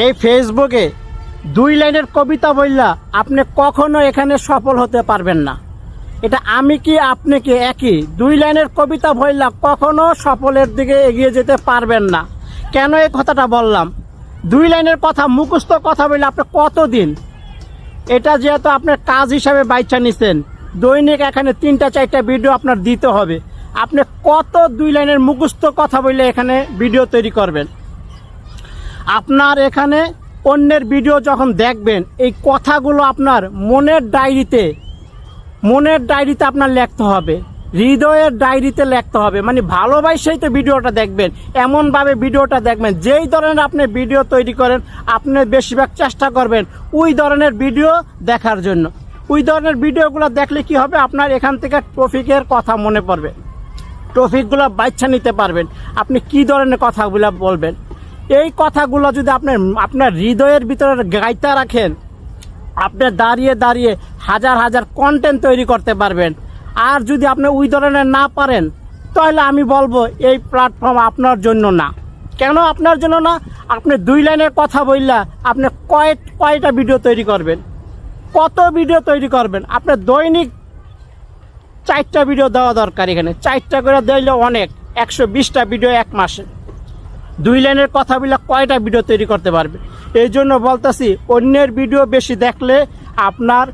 এই ফেসবুকে 2 লাইনের কবিতা বললা আপনি কখনো এখানে সফল হতে পারবেন না। এটা আমি কি আপনি কি একই। 2 লাইনের কবিতা বললা কখনো সফলের দিকে এগিয়ে যেতে পারবেন না। কেন এই কথাটা বললাম? 2 লাইনের কথা মুখস্থ কথা বললে আপনি কতদিন, এটা যেহেতু আপনার কাজ হিসাবে বাইচা নিছেন, দৈনিক এখানে 3টা 4টা ভিডিও আপনার দিতে হবে। আপনি কত 2 লাইনের মুখস্থ কথা বললে এখানে ভিডিও তৈরি করবেন? আপনার এখানে অন্যের ভিডিও যখন দেখবেন, এই কথাগুলো আপনার মনের ডায়েরিতে আপনার লিখতে হবে, হৃদয়ের ডায়েরিতে লিখতে হবে। মানে ভালোবাসাই তো ভিডিওটা দেখবেন, এমনভাবে ভিডিওটা দেখবেন যেই ধরনের আপনি ভিডিও তৈরি করেন আপনি বেশিরভাগ চেষ্টা করবেন ওই ধরনের ভিডিও দেখার জন্য। ওই ধরনের ভিডিওগুলো দেখলে কি হবে, আপনার এখান থেকে টপিকের কথা মনে পড়বে, টপিকগুলো বাছা নিতে পারবেন আপনি কি ধরনের কথাগুলো বলবেন। এই কথাগুলো যদি আপনার হৃদয়ের ভিতরে গাইতে রাখেন, আপনি দাঁড়িয়ে হাজার হাজার কন্টেন্ট তৈরি করতে পারবেন। আর যদি আপনি ওই ধরনের না পারেন, তাহলে আমি বলবো এই প্ল্যাটফর্ম আপনার জন্য না। কেন আপনার জন্য না? আপনি 2 লাইনের কথা বললা আপনি কয়টা ভিডিও তৈরি করবেন, কত ভিডিও তৈরি করবেন? আপনার দৈনিক 4টা ভিডিও দেওয়া দরকার। এখানে 4টা করে দিলে অনেক, 120টা ভিডিও এক মাসে। 2 লাইনের কথা বলে কয়টা ভিডিও তৈরি করতে পারবে? এই জন্য বলতেছি, অন্যের ভিডিও বেশি দেখলে আপনার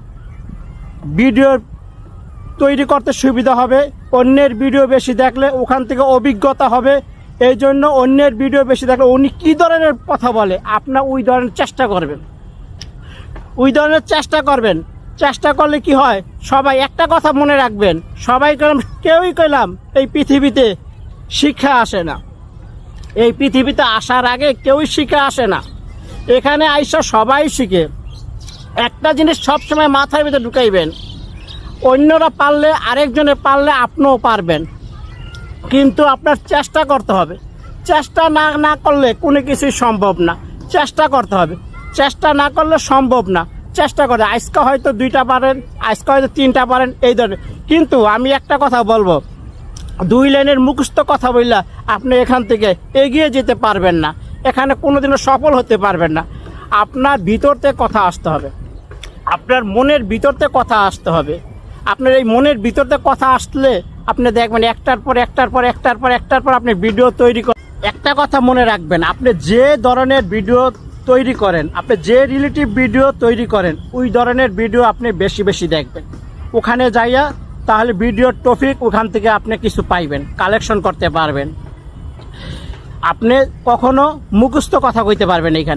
ভিডিও তৈরি করতে সুবিধা হবে। অন্যের ভিডিও বেশি দেখলে ওখান থেকে অভিজ্ঞতা হবে। এই জন্য অন্যের ভিডিও বেশি দেখলে উনি কী ধরনের কথা বলে আপনার ওই ধরনের চেষ্টা করবেন, চেষ্টা করলে কি হয়, সবাই একটা কথা মনে রাখবেন, সবাই কেউই কইলাম এই পৃথিবীতে শিক্ষা আসে না। এই পৃথিবীতে আসার আগে কেউই শিখে আসে না, এখানে আইসা সবাই শিখে। একটা জিনিস সবসময় মাথার ভিতরে ঢুকাইবেন, অন্যরা পারলে আরেকজনে পারলে আপনিও পারবেন, কিন্তু আপনার চেষ্টা করতে হবে। চেষ্টা না করলে কোনো কিছুই সম্ভব না। চেষ্টা করতে হবে, চেষ্টা না করলে সম্ভব না। চেষ্টা করে আজকে হয়তো 2টা পারেন, আজকে হয়তো 3টা পারেন, এই ধরনের। কিন্তু আমি একটা কথা বলবো, 2 লাইনের মুখস্থ কথা বললা আপনি এখান থেকে এগিয়ে যেতে পারবেন না, এখানে কোনোদিনও সফল হতে পারবেন না। আপনার ভিতর থেকে কথা আসতে হবে, আপনার মনের ভিতর থেকে কথা আসতে হবে। আপনার এই মনের ভিতর থেকে কথা আসলে আপনি দেখবেন একটার পর আপনি ভিডিও তৈরি করেন। একটা কথা মনে রাখবেন, আপনি যে ধরনের ভিডিও তৈরি করেন, আপনি যে রিলেটিভ ভিডিও তৈরি করেন, ওই ধরনের ভিডিও আপনি বেশি দেখবেন। ওখানে যাইয়া তাহলে ভিডিওর টপিক ওখান থেকে আপনি কিছু পাইবেন, কালেকশন করতে পারবেন। আপনি কখনো মুখস্থ কথা কইতে পারবেন এখানে।